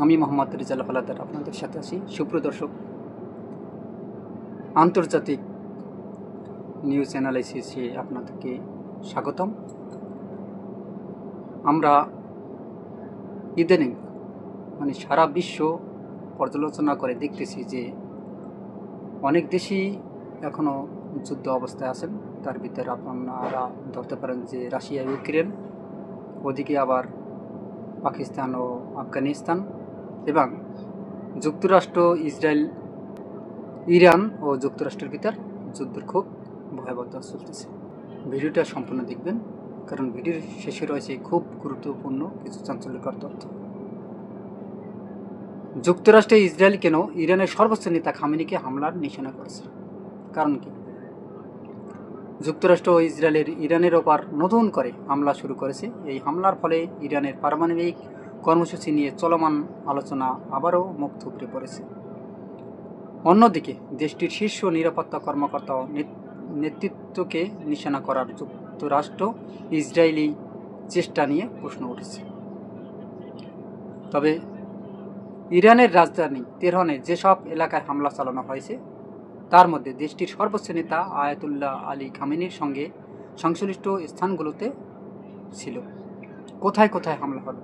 আমি মোহাম্মদ রেজাল হালাদার আপনাদের সাথে আছি। সুপ্রিয় দর্শক, আন্তর্জাতিক নিউজ অ্যানালাইসিসে আপনাদেরকে স্বাগতম। আমরা ইদানিং সারা বিশ্ব পর্যালোচনা করে দেখতেছি যে অনেক দেশই এখনও যুদ্ধ অবস্থায় আছেন। তার ভিতরে আপনারা ধরতে পারেন যে রাশিয়া, ইউক্রেন, ওদিকে আবার পাকিস্তান ও আফগানিস্তান, এবং যুক্তরাষ্ট্র, ইসরায়েল, ইরান ও যুক্তরাষ্ট্রের ভিতর যুদ্ধের খুব ভয়াবহতা চলতেছে। ভিডিওটা সম্পূর্ণ দেখবেন, কারণ ভিডিওর শেষে রয়েছে খুব গুরুত্বপূর্ণ কিছু চাঞ্চল্যকর তথ্য। যুক্তরাষ্ট্রে ইসরায়েল কেন ইরানের সর্বোচ্চ নেতা খামেনিকে হামলার নিশানা করেছে? কারণ কি? যুক্তরাষ্ট্র ও ইরানের ওপর নতুন করে হামলা শুরু করেছে। এই হামলার ফলে ইরানের পারমাণবিক কর্মসূচি নিয়ে চলমান আলোচনা আবারও মুখ থুবড়ে পড়েছে। অন্যদিকে দেশটির শীর্ষ নিরাপত্তা কর্মকর্তা ও নেতৃত্বকে নিশানা করার যুক্তরাষ্ট্র ইসরায়েলি চেষ্টা নিয়ে প্রশ্ন উঠেছে। তবে ইরানের রাজধানী তেহরানে যেসব এলাকায় হামলা চালানো হয়েছে তার মধ্যে দেশটির সর্বোচ্চ নেতা আয়াতুল্লাহ আলী খামেনির সঙ্গে সংশ্লিষ্ট স্থানগুলোতে ছিল। কোথায় কোথায় হামলা হলো?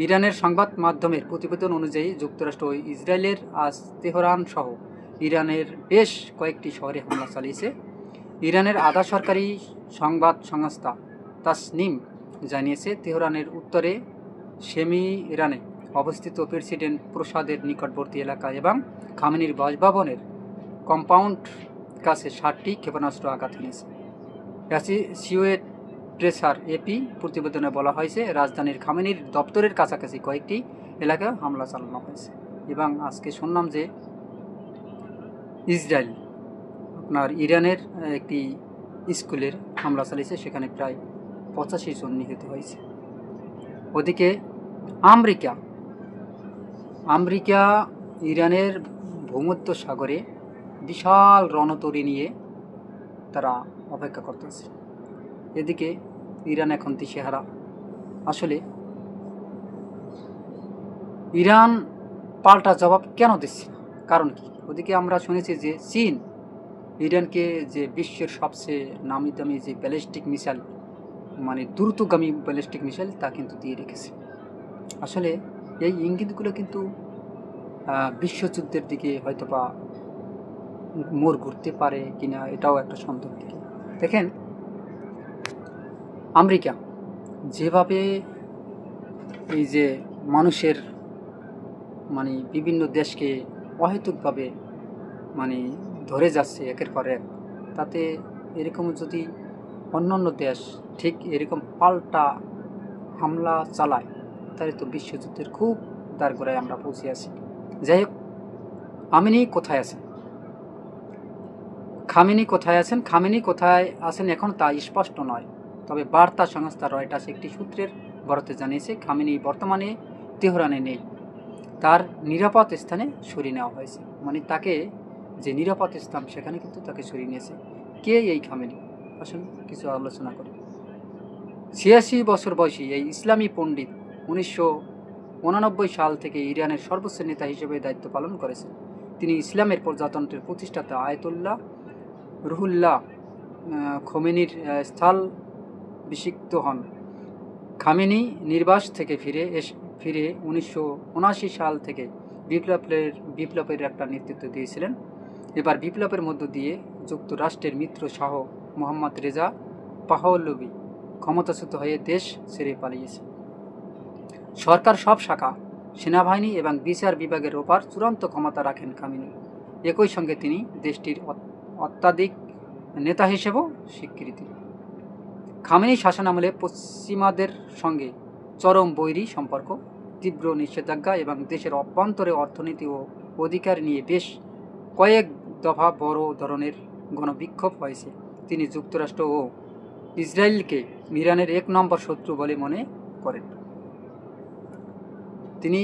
ইরানের সংবাদ মাধ্যমের প্রতিবেদন অনুযায়ী যুক্তরাষ্ট্র ও ইসরায়েলের আজ তেহরান সহ ইরানের বেশ কয়েকটি শহরে হামলা চালিয়েছে। ইরানের আধা সরকারি সংবাদ সংস্থা তাসনিম জানিয়েছে, তেহরানের উত্তরে সেমি ইরানে অবস্থিত প্রেসিডেন্ট প্রসাদের নিকটবর্তী এলাকা এবং খামেনির বাসভবনের কম্পাউন্ড কাছে 60টি ক্ষেপণাস্ত্র আঘাত এনেছে। অ্যাসোসিয়েটেড প্রেসার এপি প্রতিবেদনে বলা হয়েছে, রাজধানীর খামেনির দপ্তরের কাছাকাছি কয়েকটি এলাকায় হামলা চালানো হয়েছে। এবং আজকে শুনলাম যে ইসরায়েল ইরানের একটি স্কুলের হামলা চালিয়েছে, সেখানে প্রায় 85 জন নিহত হয়েছে। ওদিকে আমেরিকা ইরানের ভূমধ্য সাগরে বিশাল রণতরী নিয়ে তারা অপেক্ষা করতেছে। এদিকে ইরান এখন দিশেহারা। আসলে ইরান পাল্টা জবাব কেন দিচ্ছে? কারণ কি? ওদিকে আমরা শুনেছি যে চীন ইরানকে যে বিশ্বের সবচেয়ে নামি দামি যে ব্যালিস্টিক মিসাইল, দ্রুতগামী ব্যালিস্টিক মিসাইল, তা কিন্তু দিয়ে রেখেছে। আসলে এই ইঙ্গিতগুলো কিন্তু বিশ্বযুদ্ধের দিকে হয়তোবা মোড় ঘুরতে পারে কিনা, এটাও একটা সন্দেহের দিকে। দেখেন, আমেরিকা যেভাবে এই যে মানুষের বিভিন্ন দেশকে অহেতুকভাবে ধরে যাচ্ছে একের পর এক, তাতে এরকম যদি অন্যান্য দেশ ঠিক এরকম পাল্টা হামলা চালায়, তাহলে তো বিশ্বযুদ্ধের খুব দ্বারগোড়ায় আমরা পৌঁছে আছি। যাই হোক, খামেনি কোথায় আছেন এখন তা স্পষ্ট নয়। তবে বার্তা সংস্থা রয়টার্স একটি সূত্রের বরাতে জানিয়েছে, খামেনি বর্তমানে তেহরানে নেই, তার নিরাপদ স্থানে সরিয়ে নেওয়া হয়েছে। তাকে যে নিরাপদ স্থান, সেখানে কিন্তু তাকে সরিয়ে নিয়েছে। কে এই খামেনি? আসলে কিছু আলোচনা করি। 86 বছর বয়সী এই ইসলামী পণ্ডিত 1989 সাল থেকে ইরানের সর্বোচ্চ নেতা হিসেবে দায়িত্ব পালন করেছেন। তিনি ইসলামের প্রজাতন্ত্রের প্রতিষ্ঠাতা আয়াতুল্লাহ রুহুল্লাহ খোমেনির স্থল বিষিক্ত হন। খামেনি নির্বাস থেকে ফিরে 1979 সাল থেকে বিপ্লবের একটা নেতৃত্ব দিয়েছিলেন। এবার বিপ্লবের মধ্য দিয়ে যুক্তরাষ্ট্রের মিত্র শাহ মোহাম্মদ রেজা পাহলভি ক্ষমতাচ্যুত হয়ে দেশ ছেড়ে পালিয়েছে। সরকার সব শাখা, সেনাবাহিনী এবং বিচার বিভাগের ওপর চূড়ান্ত ক্ষমতা রাখেন খামেনি। একই সঙ্গে তিনি দেশটির অত্যাধিক নেতা হিসেবেও স্বীকৃতি। খামেনি শাসনামলে পশ্চিমাদের সঙ্গে চরম বৈরী সম্পর্ক, তীব্র নিষেধাজ্ঞা এবং দেশের অভ্যন্তরে অর্থনীতি ও অধিকার নিয়ে বেশ কয়েক দফা বড় ধরনের গণবিক্ষোভ হয়েছে। তিনি যুক্তরাষ্ট্র ও ইসরায়েলকে ইরানের 1 নম্বর শত্রু বলে মনে করেন। তিনি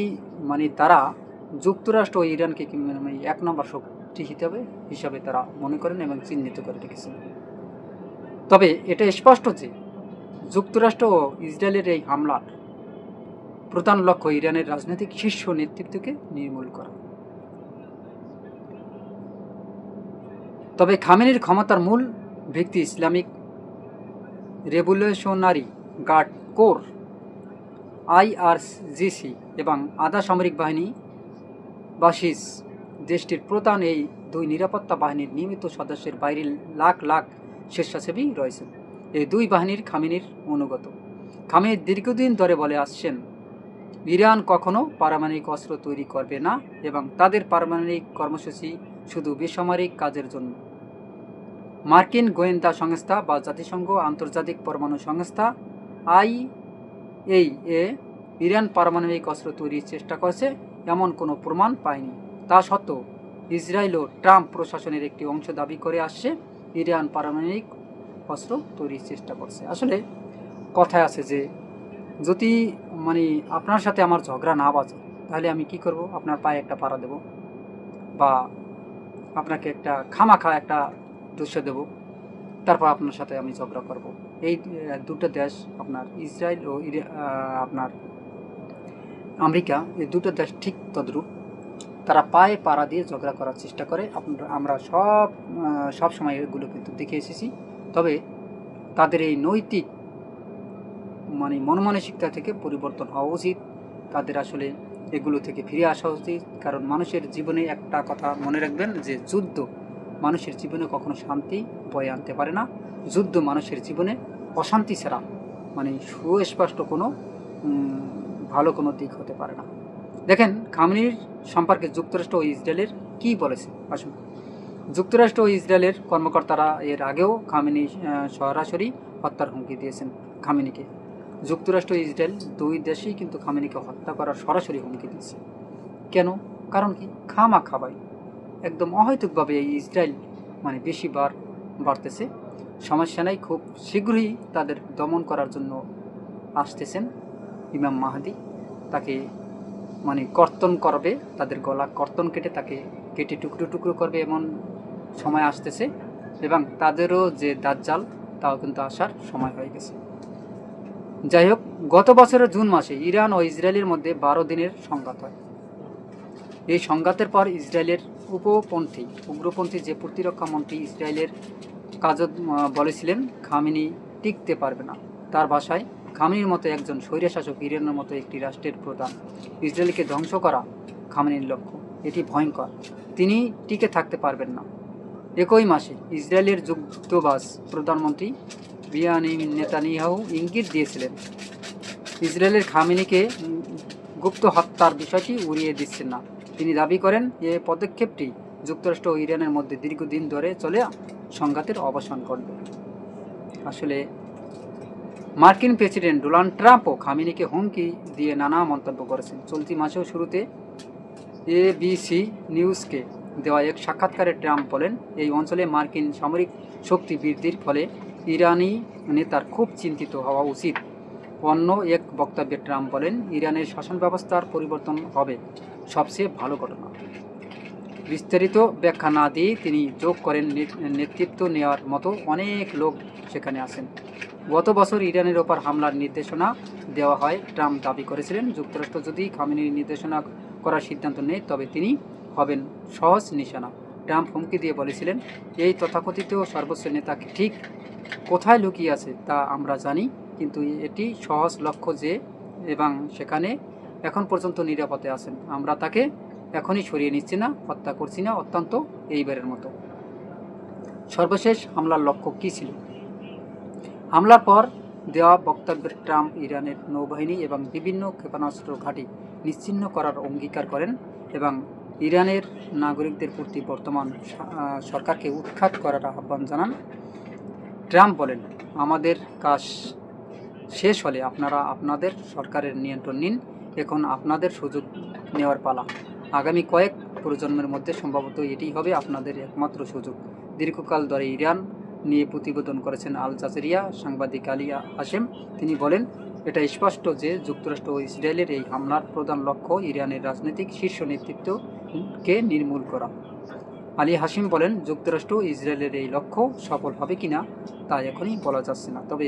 তারা যুক্তরাষ্ট্র ও ইরানকে 1 নম্বর শক্তি হিসাবে তারা মনে করেন এবং চিহ্নিত করে রেখেছেন। তবে এটা স্পষ্ট যে যুক্তরাষ্ট্র ও ইসরায়েলের এই হামলার প্রধান লক্ষ্য ইরানের রাজনৈতিক শীর্ষ নেতৃত্বকে নির্মূল করা। তবে খামেনির ক্ষমতার মূল ভিত্তি Islamic revolutionary guard corps, IRGC এবং আধা সামরিক বাহিনী বাসিস। দেশটির প্রধান এই দুই নিরাপত্তা বাহিনীর নিয়মিত সদস্যের বাইরে লাখ লাখ স্বেচ্ছাসেবী রয়েছেন। এই দুই বাহিনীর খামেনির অনুগত। খামেনি দীর্ঘদিন ধরে বলে আসছেন, ইরান কখনো পারমাণবিক অস্ত্র তৈরি করবে না এবং তাদের পারমাণবিক কর্মসূচি শুধু বেসামরিক কাজের জন্য। মার্কিন গোয়েন্দা সংস্থা বা জাতিসংঘ আন্তর্জাতিক পরমাণু সংস্থা IAEA ইরান পারমাণবিক অস্ত্র তৈরির চেষ্টা করছে এমন কোনো প্রমাণ পায়নি। তা সত্ত্বেও ইসরায়েল ও ট্রাম্প প্রশাসনের একটি অংশ দাবি করে আসছে ইরান পারমাণবিক অস্ত্র তৈরির চেষ্টা করছে। আসলে কথায় আছে যে যদি আপনার সাথে আমার ঝগড়া না বাজে তাহলে আমি কি করব, আপনার পায়ে একটা পাড়া দেব বা আপনাকে একটা খামাখা একটা দোষ দেব, তারপর আপনার সাথে আমি ঝগড়া করব। এই দুটো দেশ আপনার ইসরায়েল ও আপনার আমেরিকা, এই দুটো দেশ ঠিক তদ্রূপ। তারা পায়ে পাড়া দিয়ে ঝগড়া করার চেষ্টা করে। আমরা সব সময় এগুলো কিন্তু দেখে এসেছি। তবে তাদের এই নৈতিক মনমানসিকতা থেকে পরিবর্তন হওয়া উচিত। তাদের আসলে এগুলো থেকে ফিরে আসা উচিত। কারণ মানুষের জীবনে একটা কথা মনে রাখবেন যে যুদ্ধ মানুষের জীবনে কখনো শান্তি বয়ে আনতে পারে না। যুদ্ধ মানুষের জীবনে অশান্তি ছাড়া সুস্পষ্ট কোনো ভালো কোনো দিক হতে পারে না। দেখেন খামেনির সম্পর্কে যুক্তরাষ্ট্র ও ইসরায়েলের কী বলেছে। আসুন, যুক্তরাষ্ট্র ও ইসরায়েলের কর্মকর্তারা এর আগেও খামেনি সরাসরি হত্যার হুমকি দিয়েছেন খামেনিকে। যুক্তরাষ্ট্র ও ইসরায়েল দুই দেশেই কিন্তু খামেনিকে হত্যা করার সরাসরি হুমকি দিয়েছে। কেন? কারণ কি? খামাখাবাই একদম অহৈতুকভাবে এই ইসরায়েল বেশি বাড়তেছে। সমস্যা নাই, খুব শীঘ্রই তাদের দমন করার জন্য আসতেছেন ইমাম মাহদি। তাকে কর্তন করবে, তাদের গলা কর্তন তাকে কেটে টুকরো টুকরো করবে এমন সময় আসতেছে। এবং তাদেরও যে দাজ্জাল তাও কিন্তু আসার সময় হয়ে গেছে। যাই হোক, গত বছরের জুন মাসে ইরান ও ইসরায়েলের মধ্যে 12 দিনের সংঘাত হয়। এই সংঘাতের পর ইসরায়েলের উগ্রপন্থী যে প্রতিরক্ষা মন্ত্রী ইসরায়েলের কাজ বলেছিলেন খামেনি টিকতে পারবে না। তার ভাষায়, খামেনির মতো একজন স্বৈরশাসক ইরানের মতো একটি রাষ্ট্রের প্রধান, ইসরায়েলকে ধ্বংস করা খামেনির লক্ষ্য। এটি ভয়ঙ্কর, তিনি টিকে থাকতে পারবেন না। একই মাসে ইসরায়েলের যুদ্ধবাজ প্রধানমন্ত্রী বেঞ্জামিন নেতানিয়াহু ইঙ্গিত দিয়েছিলেন ইসরায়েলের খামেনিকে গুপ্ত হত্যার বিষয়টি উড়িয়ে দিচ্ছেন না। তিনি দাবি করেন এ পদক্ষেপটি যুক্তরাষ্ট্র ও ইরানের মধ্যে দীর্ঘদিন ধরে চলে সংঘাতের অবসান করবে। আসলে মার্কিন প্রেসিডেন্ট ডোনাল্ড ট্রাম্পও খামেনিকে হুমকি দিয়ে নানা মন্তব্য করেছেন। চলতি মাসেও শুরুতে ABC নিউজকে দেওয়া এক সাক্ষাৎকারে ট্রাম্প বলেন, এই অঞ্চলে মার্কিন সামরিক শক্তি বৃদ্ধির ফলে ইরানি নেতার খুব চিন্তিত হওয়া উচিত। অন্য এক বক্তব্যে ট্রাম্প বলেন, ইরানের শাসন ব্যবস্থার পরিবর্তন হবে সবচেয়ে ভালো ঘটনা। বিস্তারিত ব্যাখ্যা না দিয়ে তিনি যোগ করেন, নেতৃত্ব নেওয়ার মতো অনেক লোক সেখানে আছেন। গত বছর ইরানের ওপর হামলার নির্দেশনা দেওয়া হয়। ট্রাম্প দাবি করেছিলেন যুক্তরাষ্ট্র যদি খামেনির নির্দেশনা করার সিদ্ধান্ত নেয় তবে তিনি হবেন সহজ নিশানা। ট্রাম্প হুমকি দিয়ে বলেছিলেন, এই তথাকথিত সর্বোচ্চ নেতা ঠিক কোথায় লুকিয়ে আছে তা আমরা জানি, কিন্তু এটি সহজ লক্ষ্য এবং সেখানে এখন পর্যন্ত নিরাপদে আছেন। আমরা তাকে এখনই সরিয়ে নিচ্ছি না, হত্যা করছি না, অত্যন্ত এইবারের মতো। সর্বশেষ হামলার লক্ষ্য কী ছিল? হামলার পর দেওয়া বক্তব্যের ট্রাম্প ইরানের নৌবাহিনী এবং বিভিন্ন ক্ষেপণাস্ত্র ঘাঁটি নিশ্চিহ্ন করার অঙ্গীকার করেন এবং ইরানের নাগরিকদের প্রতি বর্তমান সরকারকে উৎখাত করার আহ্বান জানান। ট্রাম্প বলেন, আমাদের কাজ শেষ হলে আপনারা আপনাদের সরকারের নিয়ন্ত্রণ নিন, এখন আপনাদের সুযোগ নেওয়ার পালা। আগামী কয়েক প্রজন্মের মধ্যে সম্ভবত এটিই হবে আপনাদের একমাত্র সুযোগ। দীর্ঘকাল ধরে ইরান নিয়ে প্রতিবেদন করেছেন আল জাজিরা সাংবাদিক আলী হাশেম। তিনি বলেন, এটা স্পষ্ট যে যুক্তরাষ্ট্র ও ইসরায়েলের এই হামলার প্রধান লক্ষ্য ইরানের রাজনৈতিক শীর্ষ নেতৃত্বকে নির্মূল করা। আলী হাশিম বলেন, যুক্তরাষ্ট্র ইসরায়েলের এই লক্ষ্য সফল হবে কিনা তা এখনই বলা যাচ্ছে না। তবে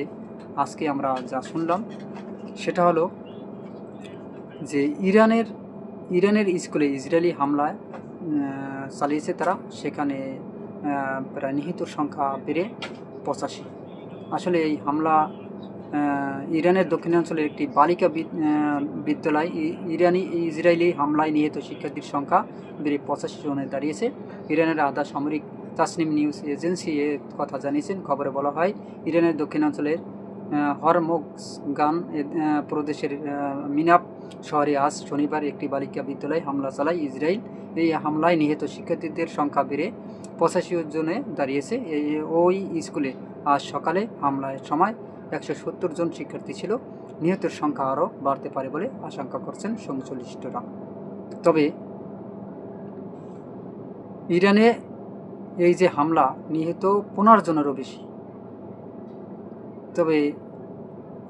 আজকে আমরা যা শুনলাম সেটা হলো যে ইরানের স্কুলে ইসরায়েলি হামলায় চালিয়েছে তারা, সেখানে প্রায় নিহতর সংখ্যা বেড়ে 85। আসলে এই হামলা ইরানের দক্ষিণাঞ্চলের একটি বালিকা বিদ্যালয় ইসরায়েলি হামলায় নিহত শিক্ষার্থীর সংখ্যা বেড়ে 85 জনে দাঁড়িয়েছে। ইরানের আধা সামরিক তাসনিম নিউজ এজেন্সি এ কথা জানিয়েছেন। খবরে বলা হয়, ইরানের দক্ষিণাঞ্চলের হরমোজগান প্রদেশের মিনাব শহরে আজ শনিবার একটি বালিকা বিদ্যালয়ে হামলা চালায় ইসরায়েল। এই হামলায় নিহত শিক্ষার্থীদের সংখ্যা বেড়ে 85 জনে দাঁড়িয়েছে। ওই স্কুলে আজ সকালে হামলার সময় 170 জন শিক্ষার্থী ছিল। নিহতের সংখ্যা আরও বাড়তে পারে বলে আশঙ্কা করছেন সংশ্লিষ্টরা। তবে ইরানে এই যে হামলা, নিহত 15 জনেরও বেশি। তবে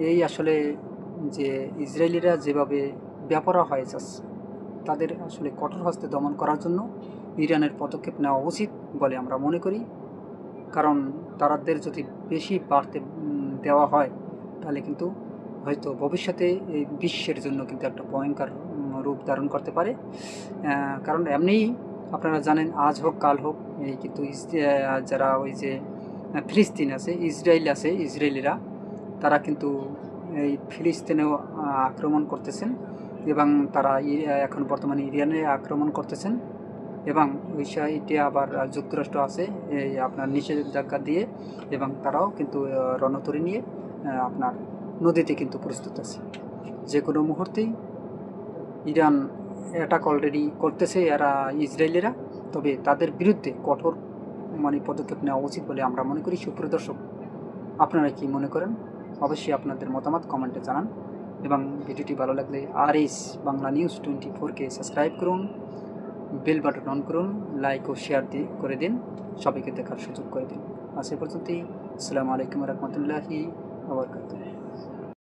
এই আসলে যে ইসরায়েলিরা যেভাবে বেপরোয়া হয়ে যাচ্ছে, তাদের আসলে কঠোর হস্তে দমন করার জন্য ইরানের পদক্ষেপ নেওয়া উচিত বলে আমরা মনে করি। কারণ তাদের যদি বেশি বাড়তে দেওয়া হয়, তাহলে কিন্তু হয়তো ভবিষ্যতে এই বিশ্বের জন্য কিন্তু একটা ভয়ঙ্কর রূপ ধারণ করতে পারে। কারণ এমনিই আপনারা জানেন, আজ হোক কাল হোক, এই কিন্তু যারা ওই যে ফিলিস্তিন আছে, ইসরায়েলিরা তারা কিন্তু এই ফিলিস্তিনেও আক্রমণ করতেছেন, এবং তারা এখন বর্তমানে ইরানে আক্রমণ করতেছেন। এবং ওই সাইডে আবার যুক্তরাষ্ট্র আছে এই আপনার নিষেধাজ্ঞা দিয়ে, এবং তারাও কিন্তু রণতরী নিয়ে আপনার নদীতে কিন্তু প্রস্তুত আছে। যে কোনো মুহূর্তেই ইরান অ্যাটাক অলরেডি করতেছে এরা ইসরায়েলিরা। তবে তাদের বিরুদ্ধে কঠোর পদক্ষেপ নেওয়া উচিত বলে আমরা মনে করি। সুপ্রিয় দর্শক, আপনারা কি মনে করেন? অবশ্যই আপনাদের মতামত কমেন্টে জানান, এবং ভিডিওটি ভালো লাগলে RS বাংলা নিউজ 24-কে সাবস্ক্রাইব করুন, বেল বাটন অন করুন, লাইক ও শেয়ার করে দিন, সবাইকে দেখার সুযোগ করে দিন। আজ এ পর্যন্তই। আসসালামু আলাইকুম রহমতুল্লাহি ওয়া বারাকাতুহু।